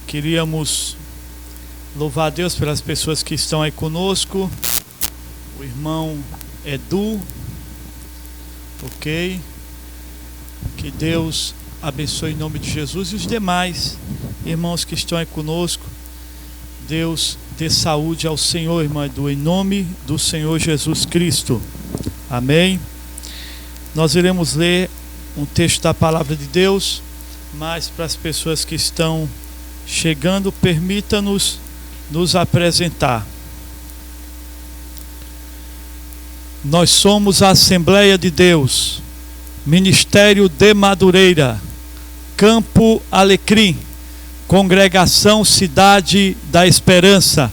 Queríamos louvar a Deus pelas pessoas que estão aí conosco. O irmão Edu, ok? Que Deus abençoe em nome de Jesus. E os demais irmãos que estão aí conosco, Deus dê saúde ao Senhor, irmão Edu, em nome do Senhor Jesus Cristo. Amém. Nós iremos ler um texto da palavra de Deus, mas para as pessoas que estão chegando, permita-nos nos apresentar. Nós somos a Assembleia de Deus, Ministério de Madureira, Campo Alecrim, Congregação Cidade da Esperança,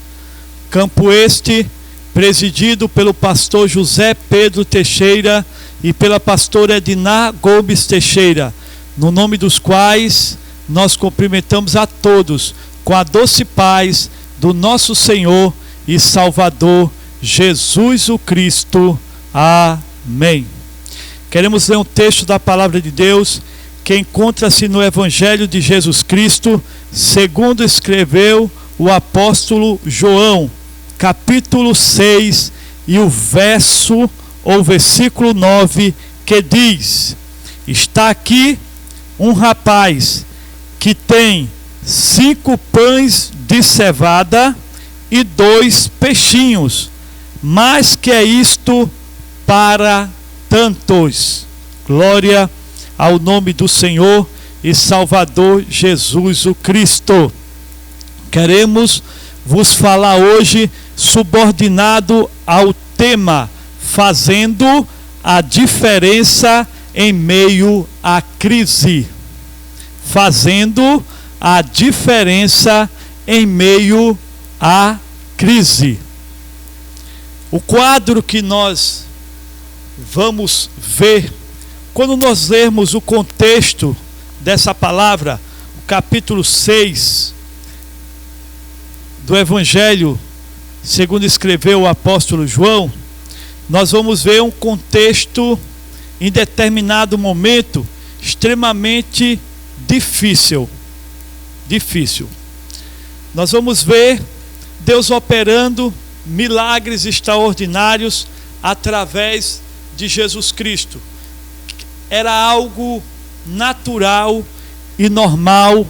Campo Este, presidido pelo pastor José Pedro Teixeira e pela pastora Edina Gomes Teixeira, no nome dos quais nós cumprimentamos a todos com a doce paz do nosso Senhor e Salvador Jesus o Cristo. Amém. Queremos ler um texto da palavra de Deus que encontra-se no Evangelho de Jesus Cristo, segundo escreveu o apóstolo João, capítulo 6, e o versículo 9, que diz: está aqui um rapaz que tem 5 pães de cevada e 2 peixinhos, mas que é isto para tantos. Glória ao nome do Senhor e Salvador Jesus o Cristo. Queremos vos falar hoje subordinado ao tema fazendo a diferença em meio à crise. Fazendo a diferença em meio à crise. O quadro que nós vamos ver, quando nós lermos o contexto dessa palavra, o capítulo 6 do Evangelho, segundo escreveu o apóstolo João, nós vamos ver um contexto em determinado momento extremamente difícil. Nós vamos ver Deus operando milagres extraordinários através de Jesus Cristo. Era algo natural e normal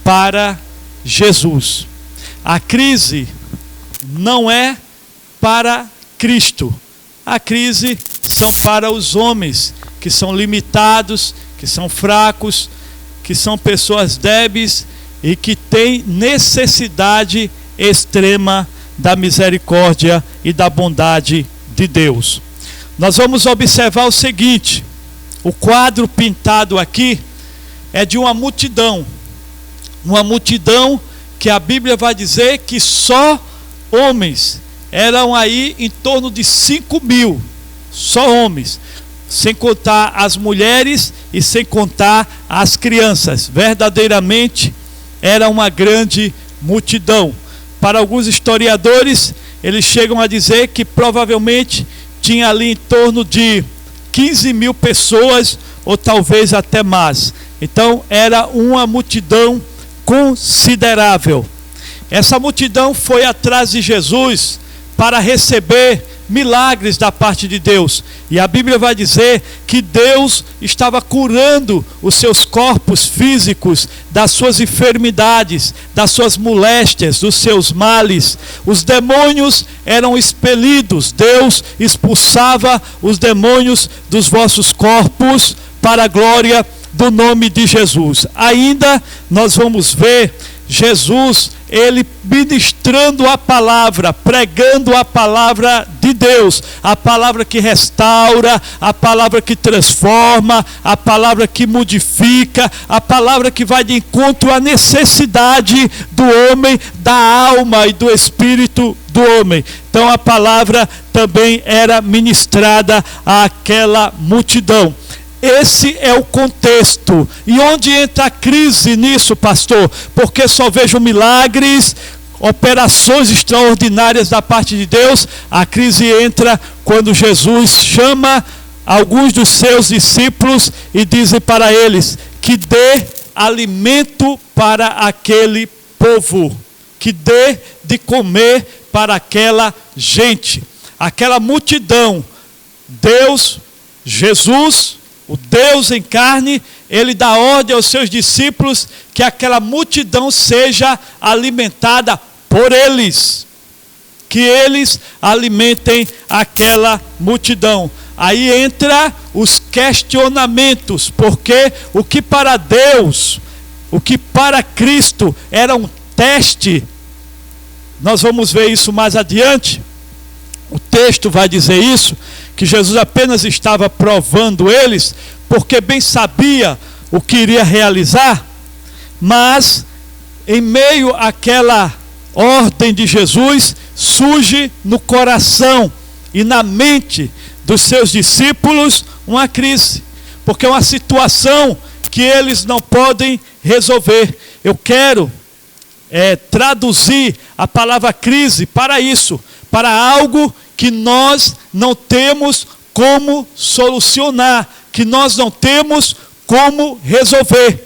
para Jesus. A crise não é para Cristo. A crise são para os homens que são limitados, que são fracos, que são pessoas débeis e que têm necessidade extrema da misericórdia e da bondade de Deus. Nós vamos observar o seguinte: o quadro pintado aqui é de uma multidão que a Bíblia vai dizer que só homens, eram aí em torno de 5.000, só homens, sem contar as mulheres e sem contar as crianças. Verdadeiramente era uma grande multidão. Para alguns historiadores, eles chegam a dizer que provavelmente tinha ali em torno de 15.000 pessoas, ou talvez até mais. Então era uma multidão considerável. Essa multidão foi atrás de Jesus para receber milagres da parte de Deus. E a Bíblia vai dizer que Deus estava curando os seus corpos físicos das suas enfermidades, das suas moléstias, dos seus males. Os demônios eram expelidos. Deus expulsava os demônios dos vossos corpos para a glória do nome de Jesus. Ainda nós vamos ver Jesus, ele ministrando a palavra, pregando a palavra de Deus, a palavra que restaura, a palavra que transforma, a palavra que modifica, a palavra que vai de encontro à necessidade do homem, da alma e do espírito do homem. Então a palavra também era ministrada àquela multidão. Esse é o contexto. E onde entra a crise nisso, pastor? Porque só vejo milagres, operações extraordinárias da parte de Deus. A crise entra quando Jesus chama alguns dos seus discípulos e diz para eles que dê alimento para aquele povo, que dê de comer para aquela gente, aquela multidão. Deus, Jesus, o Deus em carne, ele dá ordem aos seus discípulos que aquela multidão seja alimentada por eles, que eles alimentem aquela multidão. Aí entra os questionamentos, porque o que para Deus, o que para Cristo era um teste, nós vamos ver isso mais adiante. O texto vai dizer isso, que Jesus apenas estava provando eles, porque bem sabia o que iria realizar, mas em meio àquela ordem de Jesus, surge no coração e na mente dos seus discípulos uma crise, porque é uma situação que eles não podem resolver. Eu quero traduzir a palavra crise para isso, para algo que nós não temos como solucionar, que nós não temos como resolver,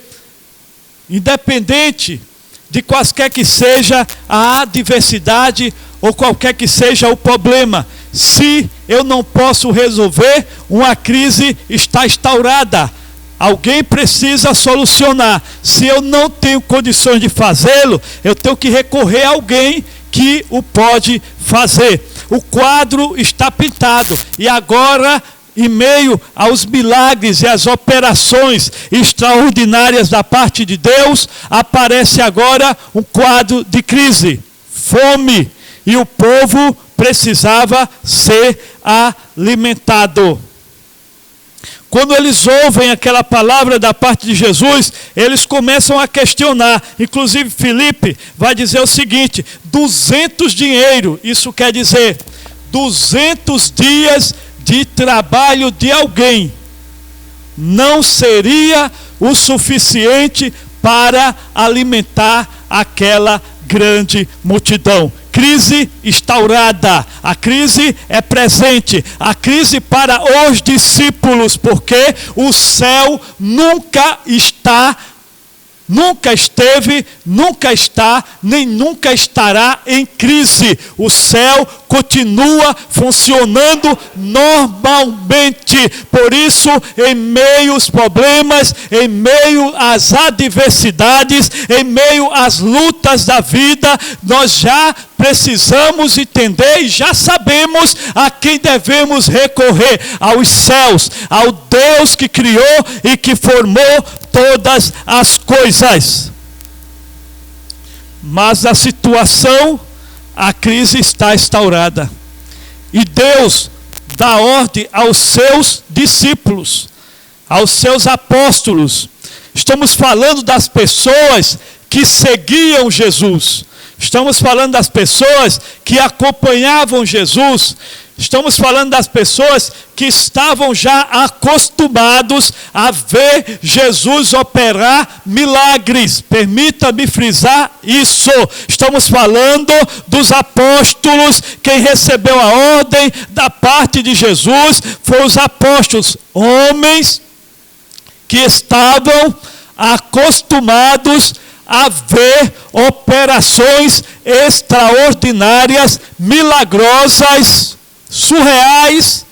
independente de quaisquer que seja a adversidade ou qualquer que seja o problema. Se eu não posso resolver, uma crise está instaurada. Alguém precisa solucionar. Se eu não tenho condições de fazê-lo, eu tenho que recorrer a alguém que o pode fazer. O quadro está pintado e agora, em meio aos milagres e às operações extraordinárias da parte de Deus, aparece agora um quadro de crise, fome, e o povo precisava ser alimentado. Quando eles ouvem aquela palavra da parte de Jesus, eles começam a questionar. Inclusive Filipe vai dizer o seguinte: 200 dinheiro, isso quer dizer 200 dias de trabalho de alguém, não seria o suficiente para alimentar aquela grande multidão. Crise instaurada, a crise é presente, a crise para os discípulos, porque o céu nunca esteve, nunca está, nem nunca estará em crise. O céu continua funcionando normalmente. Por isso, em meio aos problemas, em meio às adversidades, em meio às lutas da vida, nós já precisamos entender e já sabemos a quem devemos recorrer: aos céus, ao Deus que criou e que formou todas as coisas. Mas a situação, a crise está instaurada. E Deus dá ordem aos seus discípulos, aos seus apóstolos. Estamos falando das pessoas que seguiam Jesus. Estamos falando das pessoas que acompanhavam Jesus. Estamos falando das pessoas que estavam já acostumados a ver Jesus operar milagres. Permita-me frisar isso. Estamos falando dos apóstolos. Quem recebeu a ordem da parte de Jesus foram os apóstolos, homens que estavam acostumados a ver operações extraordinárias, milagrosas, surreais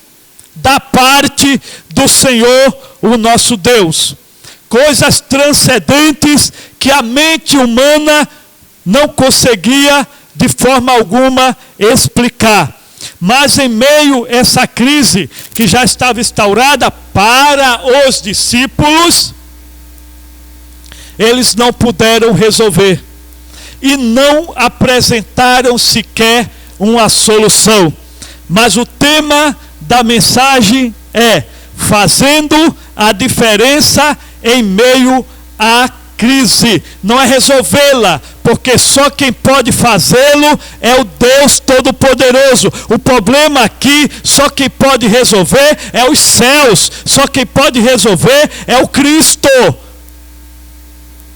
da parte do Senhor, o nosso Deus. Coisas transcendentes que a mente humana não conseguia de forma alguma explicar. Mas em meio a essa crise que já estava instaurada para os discípulos, eles não puderam resolver e não apresentaram sequer uma solução. Mas o tema da mensagem é: fazendo a diferença em meio à crise. Não é resolvê-la, porque só quem pode fazê-lo é o Deus Todo-Poderoso. O problema aqui, só quem pode resolver é os céus, só quem pode resolver é o Cristo.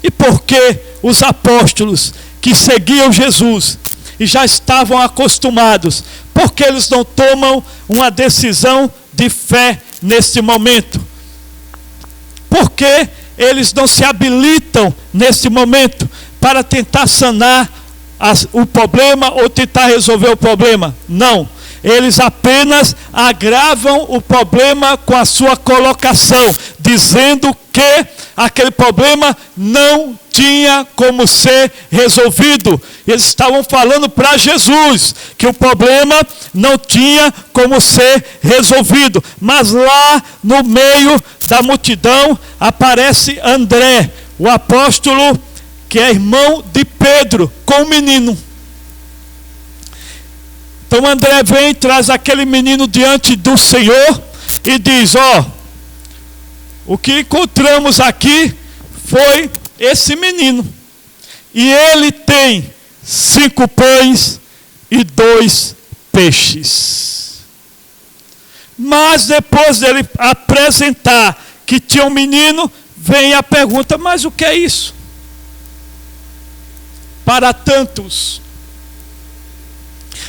E por que os apóstolos que seguiam Jesus e já estavam acostumados, por que eles não tomam uma decisão de fé neste momento? Por que eles não se habilitam nesse momento para tentar sanar o problema ou tentar resolver o problema. Não. Eles apenas agravam o problema com a sua colocação, dizendo que aquele problema não tinha como ser resolvido. Eles estavam falando para Jesus que o problema não tinha como ser resolvido. Mas lá no meio da multidão aparece André, o apóstolo que é irmão de Pedro, com o menino. Então André vem, traz aquele menino diante do Senhor e diz: o que encontramos aqui foi esse menino. E ele tem 5 pães e 2 peixes. Mas depois dele apresentar que tinha um menino, vem a pergunta: mas o que é isso? Para tantos.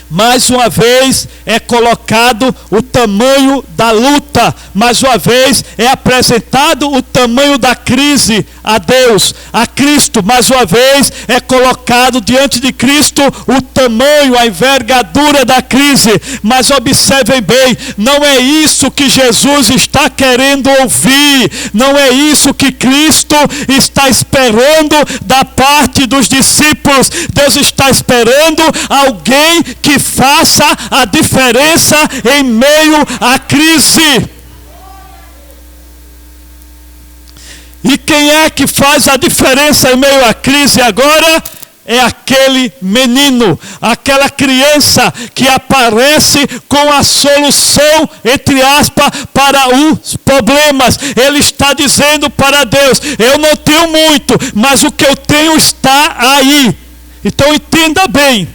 Mais uma vez é colocado o tamanho da luta, mais uma vez é apresentado o tamanho da crise a Deus, a Cristo. Mais uma vez é colocado diante de Cristo o tamanho, a envergadura da crise. Mas observem bem, não é isso que Jesus está querendo ouvir, não é isso que Cristo está esperando da parte dos discípulos. Deus está esperando alguém que faça a diferença em meio à crise. E quem é que faz a diferença em meio à crise agora? É aquele menino, aquela criança que aparece com a solução, entre aspas, para os problemas. Ele está dizendo para Deus: eu não tenho muito, mas o que eu tenho está aí. Então entenda bem.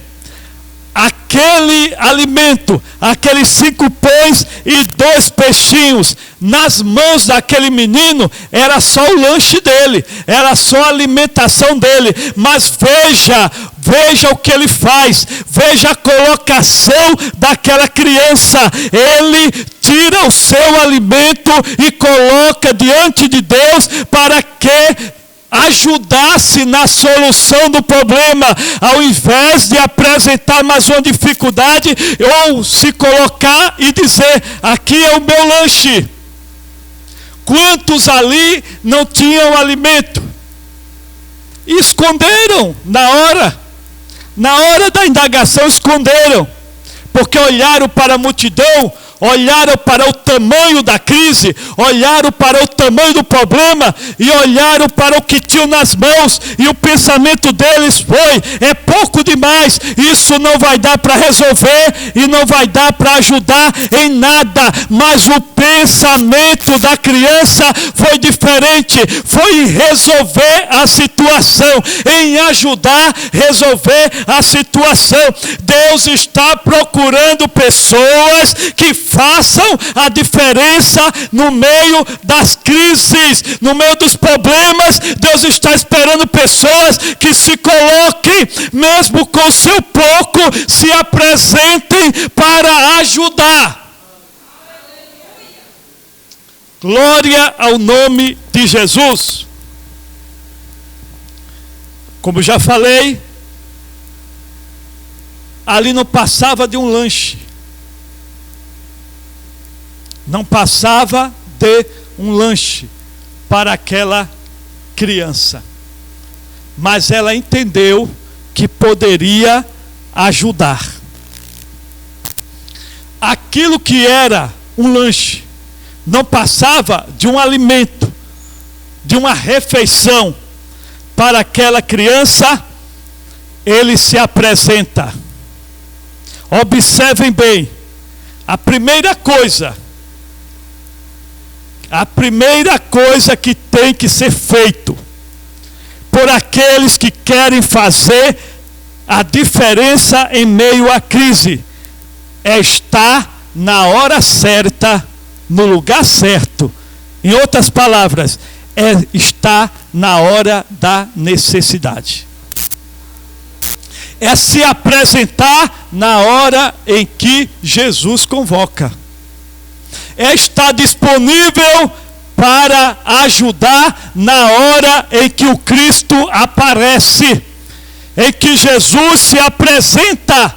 Aquele alimento, aqueles 5 pães e 2 peixinhos, nas mãos daquele menino, era só o lanche dele, era só a alimentação dele. Mas veja o que ele faz, veja a colocação daquela criança. Ele tira o seu alimento e coloca diante de Deus para que ajudasse na solução do problema, ao invés de apresentar mais uma dificuldade ou se colocar e dizer: aqui é o meu lanche. Quantos ali não tinham alimento? E esconderam na hora da indagação, esconderam, porque olharam para a multidão, olharam para o tamanho da crise, olharam para o tamanho do problema e olharam para o que tinham nas mãos, e o pensamento deles foi: é pouco demais, isso não vai dar para resolver e não vai dar para ajudar em nada. Mas o pensamento da criança foi diferente, foi em resolver a situação, em ajudar a resolver a situação. Deus está procurando pessoas que façam a diferença no meio das crises, no meio dos problemas. Deus está esperando pessoas que se coloquem, mesmo com seu pouco, se apresentem para ajudar. Glória ao nome de Jesus. Como já falei, ali não passava de um lanche. Não passava de um lanche para aquela criança. Mas ela entendeu que poderia ajudar. Aquilo que era um lanche não passava de um alimento, de uma refeição para aquela criança. Ele se apresenta. Observem bem, a primeira coisa que tem que ser feito por aqueles que querem fazer a diferença em meio à crise é estar na hora certa, no lugar certo. Em outras palavras, é estar na hora da necessidade. É se apresentar na hora em que Jesus convoca. É estar disponível para ajudar na hora em que o Cristo aparece. em que Jesus se apresenta.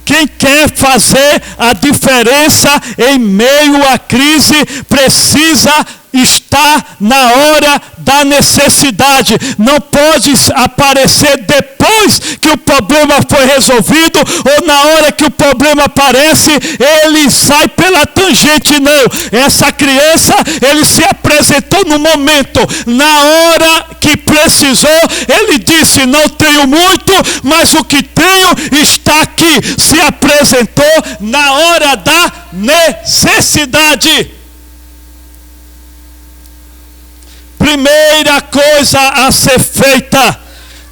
Quem quer fazer a diferença em meio à crise precisa estar na hora da necessidade. Não pode aparecer depois que o problema foi resolvido, ou na hora que o problema aparece, ele sai pela tangente. Não, essa criança, ele se apresentou no momento, na hora que precisou. Ele disse: não tenho muito, mas o que tenho está aqui. Se apresentou na hora da necessidade. Primeira coisa a ser feita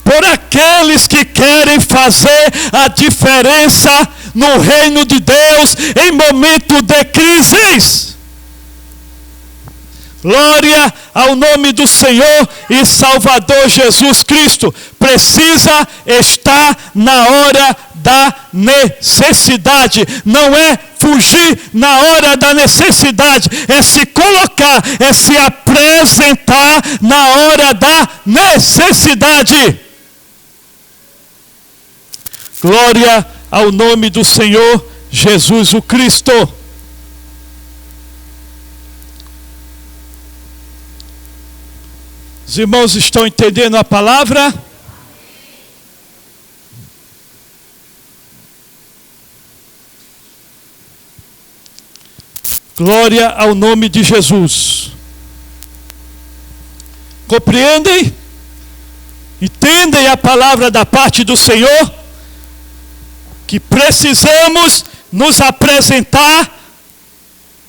por aqueles que querem fazer a diferença no reino de Deus em momento de crises. Glória ao nome do Senhor e Salvador Jesus Cristo. Precisa estar na hora da necessidade. Não é fugir na hora da necessidade, é se colocar, é se apresentar na hora da necessidade. Glória ao nome do Senhor Jesus o Cristo. Os irmãos estão entendendo a palavra? Glória ao nome de Jesus. Compreendem? Entendem a palavra da parte do Senhor? Que precisamos nos apresentar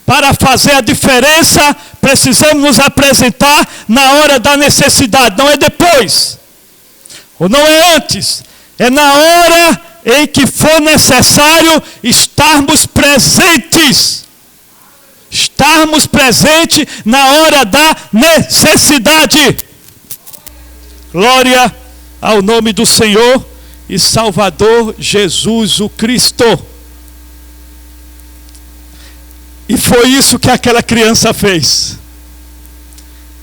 para fazer a diferença. Precisamos nos apresentar na hora da necessidade. Não é depois, ou não é antes. É na hora em que for necessário estarmos presentes. Estarmos presentes na hora da necessidade. Glória ao nome do Senhor e Salvador Jesus o Cristo. E foi isso que aquela criança fez.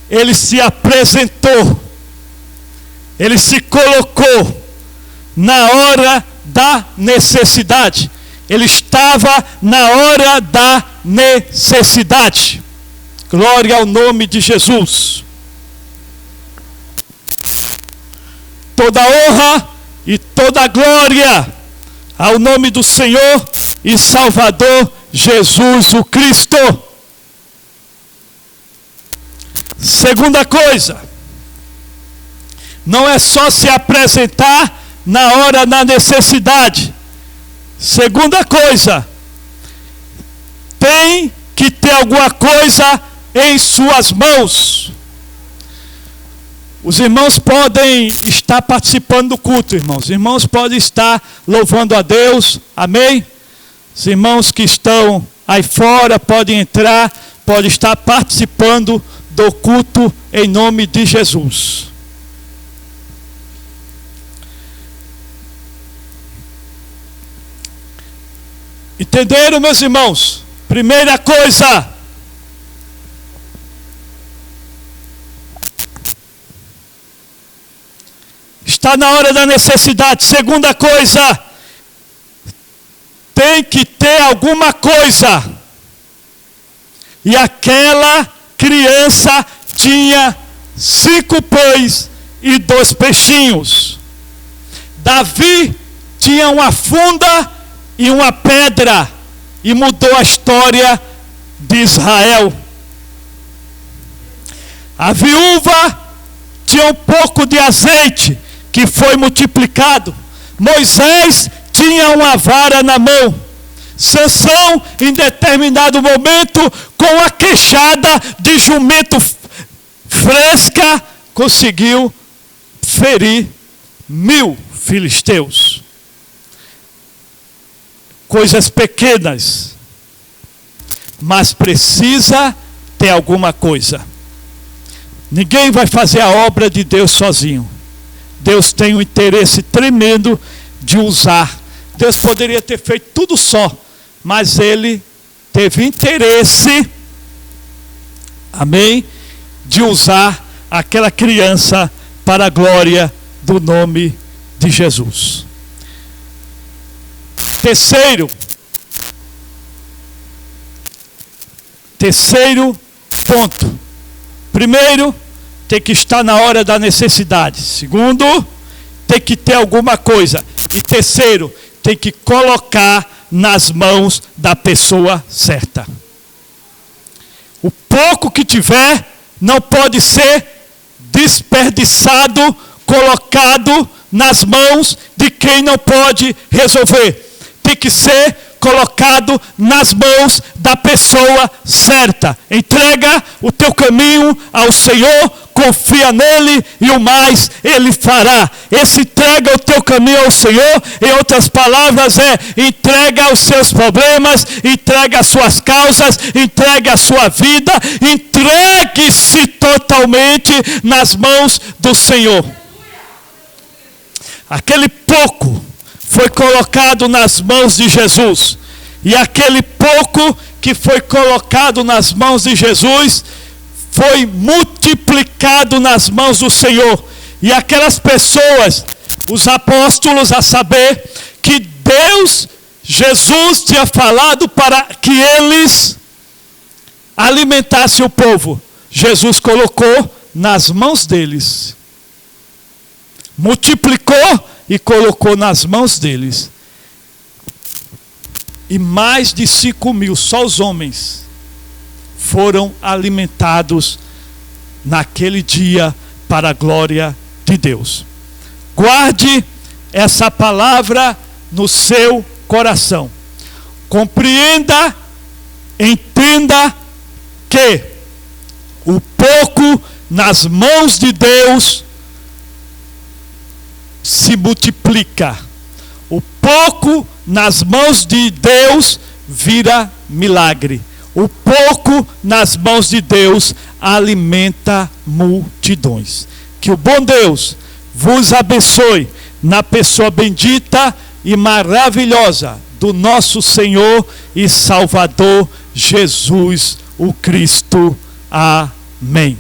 Ele se apresentou. Ele se colocou na hora da necessidade. Ele estava na hora da necessidade. Glória ao nome de Jesus. Toda honra e toda glória ao nome do Senhor e Salvador Jesus o Cristo. Segunda coisa, não é só se apresentar na hora da necessidade. Segunda coisa, tem que ter alguma coisa em suas mãos. Os irmãos podem estar participando do culto, irmãos. Os irmãos podem estar louvando a Deus, amém? Os irmãos que estão aí fora podem entrar, podem estar participando do culto em nome de Jesus. Entenderam, meus irmãos? Primeira coisa, está na hora da necessidade. Segunda coisa, tem que ter alguma coisa. E aquela criança tinha 5 pães e 2 peixinhos. Davi tinha uma funda e uma pedra, e mudou a história de Israel. A viúva tinha um pouco de azeite, que foi multiplicado. Moisés tinha uma vara na mão. Sansão, em determinado momento, com a queixada de jumento fresca, conseguiu ferir 1000 filisteus. Coisas pequenas, mas precisa ter alguma coisa. Ninguém vai fazer a obra de Deus sozinho. Deus tem um interesse tremendo de usar. Deus poderia ter feito tudo só, mas Ele teve interesse, amém, de usar aquela criança para a glória do nome de Jesus. Terceiro ponto. Primeiro, tem que estar na hora da necessidade. Segundo, tem que ter alguma coisa. E terceiro, tem que colocar nas mãos da pessoa certa. O pouco que tiver não pode ser desperdiçado, colocado nas mãos de quem não pode resolver. Tem que ser colocado nas mãos da pessoa certa. Entrega o teu caminho ao Senhor, confia nele e o mais ele fará. Esse entrega o teu caminho ao Senhor, em outras palavras, entrega os seus problemas, entrega as suas causas, entrega a sua vida, entregue-se totalmente nas mãos do Senhor. Aquele pouco foi colocado nas mãos de Jesus. E aquele pouco que foi colocado nas mãos de Jesus foi multiplicado nas mãos do Senhor. E aquelas pessoas, os apóstolos, a saber que Deus, Jesus tinha falado para que eles alimentassem o povo. Jesus colocou nas mãos deles. Multiplicou e colocou nas mãos deles. E mais de 5.000, só os homens, foram alimentados naquele dia para a glória de Deus. Guarde essa palavra no seu coração. Compreenda, entenda que o pouco nas mãos de Deus se multiplica. O pouco nas mãos de Deus vira milagre. O pouco nas mãos de Deus alimenta multidões. Que o bom Deus vos abençoe na pessoa bendita e maravilhosa do nosso Senhor e Salvador Jesus o Cristo. Amém.